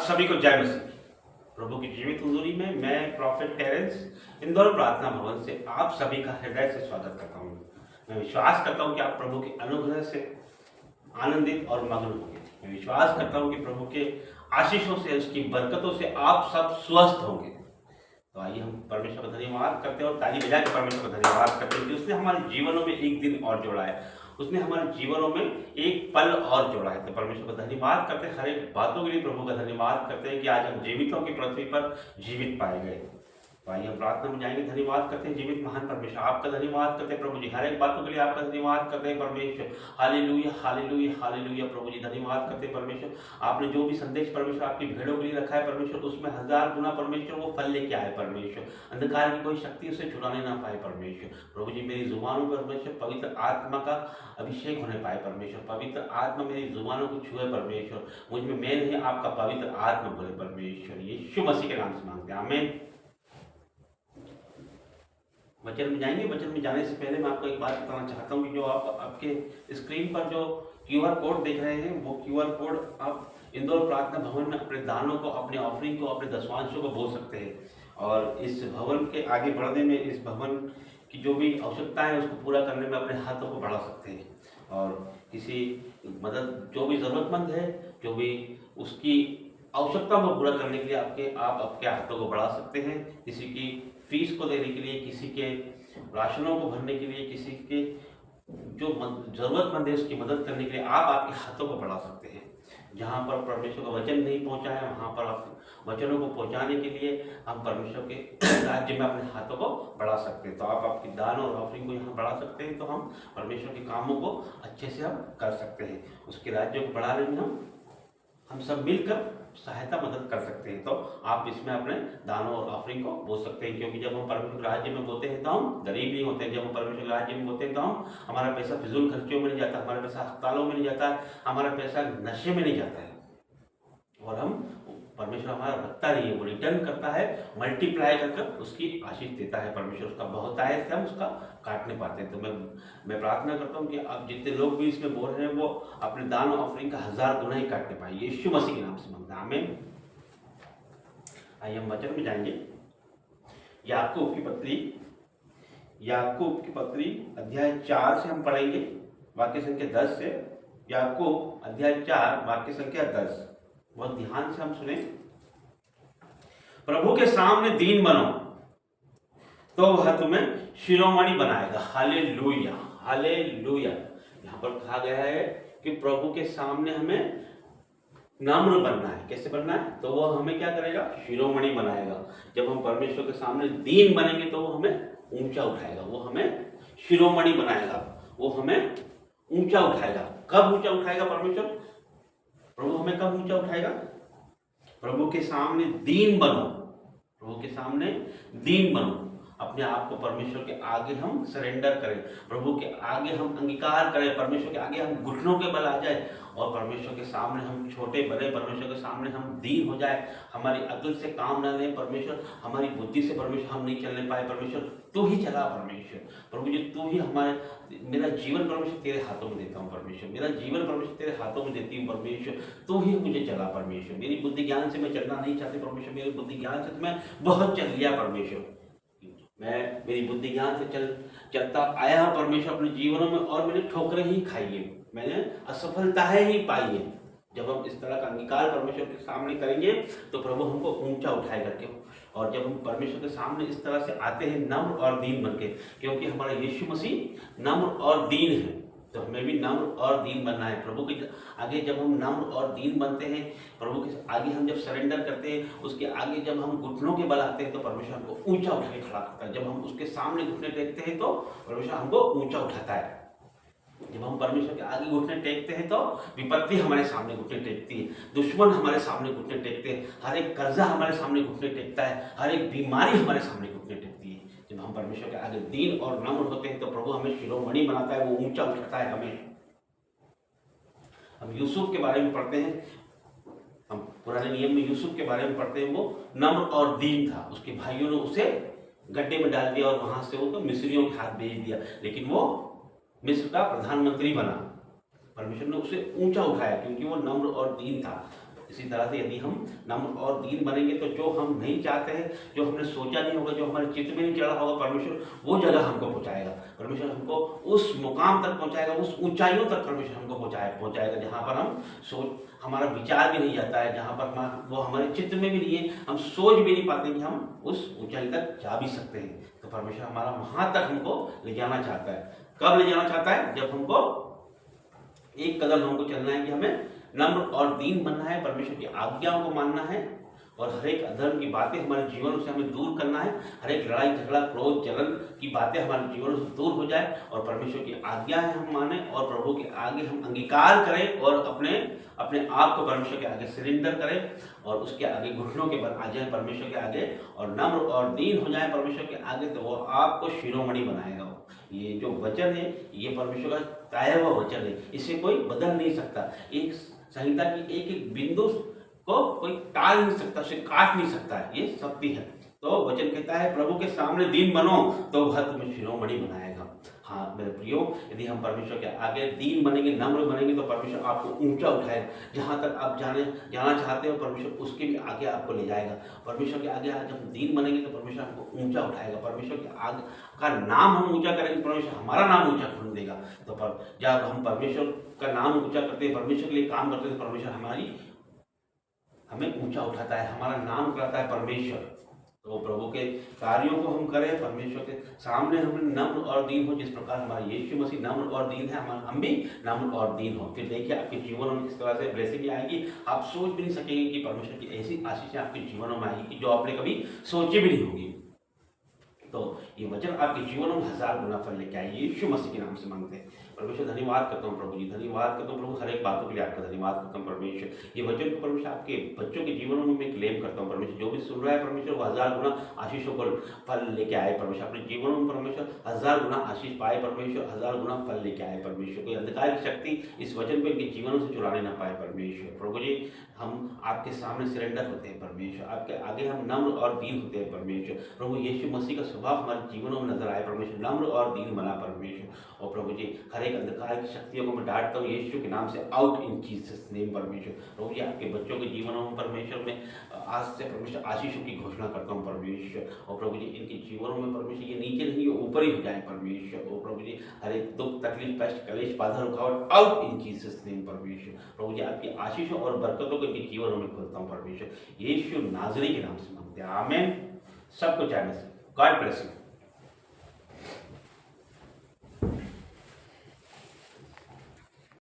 सभी को जय मसीह। प्रभु की जीवित हुजूरी में मैं प्रॉफिट टेरेंस इंदौर प्रार्थना भवन से आप सभी का हृदय से स्वागत करता हूँ। मैं विश्वास करता हूँ कि आप प्रभु के अनुग्रह से आनंदित और मग्न होंगे। मैं विश्वास करता हूँ कि प्रभु के आशीषों से, उसकी बरकतों से आप सब स्वस्थ होंगे। तो आइए हम परमेश्वर का धन्यवाद करते हैं और ताली बजा के परमेश्वर का धन्यवाद करते हैं कि उसने हमारे जीवनों में एक दिन और जोड़ा है, उसने हमारे जीवनों में एक पल और जोड़ा है। तो परमेश्वर का धन्यवाद करते हैं, हर एक बातों के लिए प्रभु का धन्यवाद करते हैं कि आज हम जीवितों की पृथ्वी पर जीवित पाए गए। तो आइए हम प्रार्थना में जाएंगे। धन्यवाद करते हैं जीवित महान परमेश्वर, आपका धन्यवाद करते हैं प्रभु जी, हर एक बातों के लिए आपका धन्यवाद करते हैं परमेश्वर। हालेलुया हालेलुया हालेलुया प्रभु जी, धन्यवाद करते हैं परमेश्वर। आपने जो भी संदेश परमेश्वर आपकी भेड़ों के लिए रखा है परमेश्वर, उसमें 1000 गुना परमेश्वर वो फल लेके आए परमेश्वर। अंधकार की कोई शक्ति उसे छुड़ाने ना पाए परमेश्वर। प्रभु जी मेरी जुबानों पर परमेश्वर पवित्र आत्मा का अभिषेक होने पाए परमेश्वर। पवित्र आत्मा मेरी जुबानों को छुए परमेश्वर। मुझ में मैं नहीं, आपका पवित्र आत्मा बोले परमेश्वर। यीशु मसीह के नाम से मांगते हैं, आमीन। वचन में जाएंगे। वचन में जाने से पहले मैं आपको एक बात बताना चाहता हूँ कि जो आप आपके स्क्रीन पर जो QR कोड देख रहे हैं, वो QR कोड आप इंदौर प्रार्थना भवन में अपने दानों को, अपने ऑफरिंग को, अपने दशवांशों को बोल सकते हैं। और इस भवन के आगे बढ़ने में, इस भवन की जो भी आवश्यकता है उसको पूरा करने में अपने हाथों को बढ़ा सकते हैं। और किसी मदद, जो भी ज़रूरतमंद है, जो भी उसकी आवश्यकता को पूरा करने के लिए आप आपके हाथों को बढ़ा सकते हैं। किसी की फीस को देने के लिए, किसी के राशनों को भरने के लिए, किसी के जो जरूरतमंद है उसकी मदद करने के लिए आप आपके हाथों को बढ़ा सकते हैं। जहाँ पर परमेश्वर का वचन नहीं पहुँचा है, वहाँ पर आप वचनों को पहुँचाने के लिए हम परमेश्वर के राज्य में अपने हाथों को बढ़ा सकते हैं। तो आप आपकी दान और ऑफरिंग को यहाँ बढ़ा सकते हैं, तो हम परमेश्वर के कामों को अच्छे से हम कर सकते हैं। उसके राज्य को बढ़ाने में हम सब मिलकर सहायता मदद कर सकते हैं। तो आप इसमें अपने दानों और ऑफरिंग को बोल सकते हैं, क्योंकि जब हम परमेश्वर के राज्य में बोते हैं तो हम गरीब नहीं होते हैं। जब हम परमेश्वर के राज्य में बोते हैं तो हमारा पैसा फिजूल खर्चों में नहीं जाता, हमारा पैसा अस्पतालों में नहीं जाता है, हमारा पैसा नशे में नहीं जाता है। और हम परमेश्वर हमारा रखता नहीं है, वो रिटर्न करता है, मल्टीप्लाई करके उसकी आशीष देता है परमेश्वर। उसका बहुत आय से हम उसका काटने पाते हैं। तो मैं प्रार्थना करता हूँ कि आप जितने लोग भी इसमें बोल रहे हैं वो अपने दान ऑफरिंग का 1000 गुना ही काटने पाए। यीशु मसीह के नाम से मांगते हैं, आमीन। आइए हम वचन में जाएंगे। याकूब की पत्री अध्याय 4 से हम पढ़ेंगे, वाक्य संख्या 10 से। याकूब अध्याय 4 वाक्य संख्या 10। बहुत ध्यान से हम सुने। प्रभु के सामने दीन बनो तो वह तुम्हें शिरोमणि बनाएगा। Hallelujah hallelujah. यहाँ पर कहा गया है कि प्रभु के सामने हमें नम्र बनना है। कैसे बनना है? तो वो हमें क्या करेगा? शिरोमणि बनाएगा। जब हम परमेश्वर के सामने दीन बनेंगे तो वो हमें ऊंचा उठाएगा, वो हमें शिरोमणि बनाएगा, वो हमें ऊंचा उठाएगा। कब ऊंचा उठाएगा परमेश्वर? प्रभु हमें कब ऊंचा उठाएगा? प्रभु के सामने दीन बनो। प्रभु के सामने दीन बनो, अपने आप को परमेश्वर के आगे हम सरेंडर करें, प्रभु के आगे हम अंगीकार करें, परमेश्वर के आगे हम घुटनों के बल आ जाए और परमेश्वर के सामने हम छोटे बड़े, परमेश्वर के सामने हम दीन हो जाए। हमारी अकल से काम ना लें परमेश्वर, हमारी बुद्धि से परमेश्वर हम नहीं चलने पाए परमेश्वर, तू ही चला परमेश्वर। प्रभु जी तू ही हमारे, मेरा जीवन परमेश्वर तेरे हाथों में देता हूँ परमेश्वर, मेरा जीवन परमेश्वर तेरे हाथों में देती हूँ परमेश्वर, तू ही मुझे चला परमेश्वर। मेरी बुद्धि ज्ञान से मैं चलना नहीं चाहती परमेश्वर, मेरी बुद्धि ज्ञान से मैं बहुत चल लिया परमेश्वर, मैं मेरी बुद्धि ज्ञान से चलता आया परमेश्वर अपने जीवनों में, और मैंने ठोकरें ही खाई है, मैंने असफलताएं ही पाई है। जब हम इस तरह का अंगीकार परमेश्वर के सामने करेंगे तो प्रभु हमको ऊंचा उठाए करके, और जब हम परमेश्वर के सामने इस तरह से आते हैं नम्र और दीन बनके, क्योंकि हमारा यीशु मसीह नम्र और दीन है, तो हमें भी नम्र और दीन बनना है। प्रभु के आगे जब हम नम्र और दीन बनते हैं, प्रभु के आगे हम जब सरेंडर करते हैं, उसके आगे जब हम घुटनों के बल आते हैं तो परमेश्वर हमको ऊंचा उठा के खड़ा करता है। जब हम उसके सामने घुटने टेकते हैं तो परमेश्वर हमको ऊंचा उठाता है। जब हम परमेश्वर के आगे घुटने टेकते हैं तो विपत्ति हमारे सामने घुटने टेकती है, दुश्मन हमारे सामने घुटने टेकते हैं, हर एक कर्जा हमारे सामने घुटने टेकता है, हर एक बीमारी हमारे सामने घुटने टेकती है। जब हम परमेश्वर के आगे दीन और नम्र होते हैं तो प्रभु हमें शिरोमणि बनाता है, वो ऊंचा उठाता है हमें। हम यूसुफ के बारे में पढ़ते हैं, हम पुराने नियम में यूसुफ के बारे में पढ़ते हैं। वो नम्र और दीन था, उसके भाइयों ने उसे गड्ढे में डाल दिया और वहां से वो मिस्रियों के हाथ भेज दिया, लेकिन वो मिस्र का प्रधानमंत्री बना। परमेश्वर ने उसे ऊंचा उठाया क्योंकि वो नम्र और दीन था। इसी तरह से यदि हम नम्र और दीन बनेंगे तो जो हम नहीं चाहते हैं, जो हमने सोचा नहीं होगा, जो हमारे चित्त में नहीं चढ़ा होगा, परमेश्वर वो जगह हमको पहुंचाएगा। परमेश्वर हमको उस मुकाम तक पहुंचाएगा, उस ऊंचाइयों तक परमेश्वर हमको पहुंचाएगा जहाँ पर हम सोच हमारा विचार भी नहीं जाता है, जहाँ पर वो हमारे चित्त में भी नहीं है, हम सोच भी नहीं पाते कि हम उस ऊंचाई तक जा भी सकते हैं। तो परमेश्वर हमारा वहां तक हमको ले जाना चाहता है। कब ले जाना चाहता है? जब हमको एक कदम हमको चलना है कि हमें नम्र और दीन बनना है, परमेश्वर की आज्ञाओं को मानना है और हर एक अधर्म की बातें हमारे जीवन से हमें दूर करना है। हर एक लड़ाई झगड़ा क्रोध जलन की बातें हमारे जीवन से दूर हो जाए और परमेश्वर की आज्ञाएं हम माने और प्रभु के आगे हम अंगीकार करें और अपने अपने आप को परमेश्वर के आगे सरेंडर करें और उसके आगे घुटनों के बल आ जाए परमेश्वर के आगे और नम्र और दीन हो जाए परमेश्वर के आगे, तो वो आपको शिरोमणि बनाएगा। ये जो वचन है ये परमेश्वर का काया हुआ वचन है, इसे कोई बदल नहीं सकता। एक संहिता की एक एक बिंदु को कोई टाल नहीं सकता, उसे काट नहीं सकता है, ये सत्य है। तो वचन कहता है प्रभु के सामने दीन बनो तो वह तुम्हें शिरोमणि बनाएगा। हाँ मेरे प्रियो, यदि हम परमेश्वर के आगे दीन बनेंगे, नम्र बनेंगे तो परमेश्वर आपको ऊंचा उठाएगा। जहाँ तक आप जाना चाहते हो परमेश्वर उसके भी आगे आपको ले जाएगा। परमेश्वर के आगे जब हम दीन बनेंगे तो परमेश्वर आपको ऊंचा उठाएगा। परमेश्वर के आगे का नाम हम ऊंचा करेंगे, परमेश्वर हमारा नाम ऊंचा कर देगा। तो जब हम परमेश्वर का नाम ऊंचा करते हैं, परमेश्वर के लिए काम करते हैं, तो परमेश्वर हमें ऊंचा उठाता है, हमारा नाम कराता है परमेश्वर। तो प्रभु के कार्यों को हम करें, परमेश्वर के सामने हम नम्र और दीन हो, जिस प्रकार हमारा यीशु मसीह नम्र और दीन है, हम भी नम्र और दीन हो। फिर देखिए आपके जीवन में किस तरह से ब्लेसिंग आएगी, आप सोच भी नहीं सकेंगे कि परमेश्वर की ऐसी आशीषें आपके जीवनों में आएगी कि जो आपने कभी सोची भी नहीं होगी। तो ये वचन आपके जीवन में 1000 गुना फल लेके आए, यीशु मसीह के नाम से मांगते हैं। परमेश्वर धन्यवाद करता हूँ प्रभु जी, धन्यवाद करता हूँ प्रभु, हर एक बातों के लिए आपका धन्यवाद करता हूँ परमेश्वर। ये वचन को परमेश्वर आपके बच्चों के जीवनों में मैं क्लेम करता हूँ परमेश्वर। जो भी सुन रहा है परमेश्वर वो 1000 गुना आशीषों को फल लेके आए परमेश्वर, अपने जीवनों में परमेश्वर 1000 गुना आशीष पाए परमेश्वर, 1000 गुना फल लेके आए परमेश्वर। कोई अंधकार की शक्ति इस वचन को इनके जीवनों से चुराने ना पाए परमेश्वर। प्रभु जी हम आपके सामने सरेंडर होते हैं परमेश्वर, आपके आगे हम नम्र और दीन होते हैं परमेश्वर। प्रभु यीशु मसीह का स्वभाव हमारे जीवनों में नजर आए परमेश्वर, नम्र और दीन बना परमेश्वर। और प्रभु जी हर एक अंधकार की शक्तियों को मैं डांटता हूँ यीशु के नाम से, आउट इन जीसस नेम परमेश्वर। प्रभु जी आपके बच्चों के जीवनों में परमेश्वर में आज से परमेश्वर आशीषों की घोषणा करता हूँ परमेश्वर। और प्रभु जी इनके जीवनों में परमेश्वर ये नीचे नहीं ऊपर ही हो जाए परमेश्वर। और प्रभु जी हर एक दुख तकलीफ कष्ट कलेश बाधा रुकावट आउट इन जीसस नेम परमेश्वर। प्रभु जी आपकी आशीषों और बरकतों को इनके जीवनों में खोलता हूँ परमेश्वर, यीशु नाज़री के नाम से मांगते हैं, आमीन। सबको चाहे गॉड ब्लेस यू।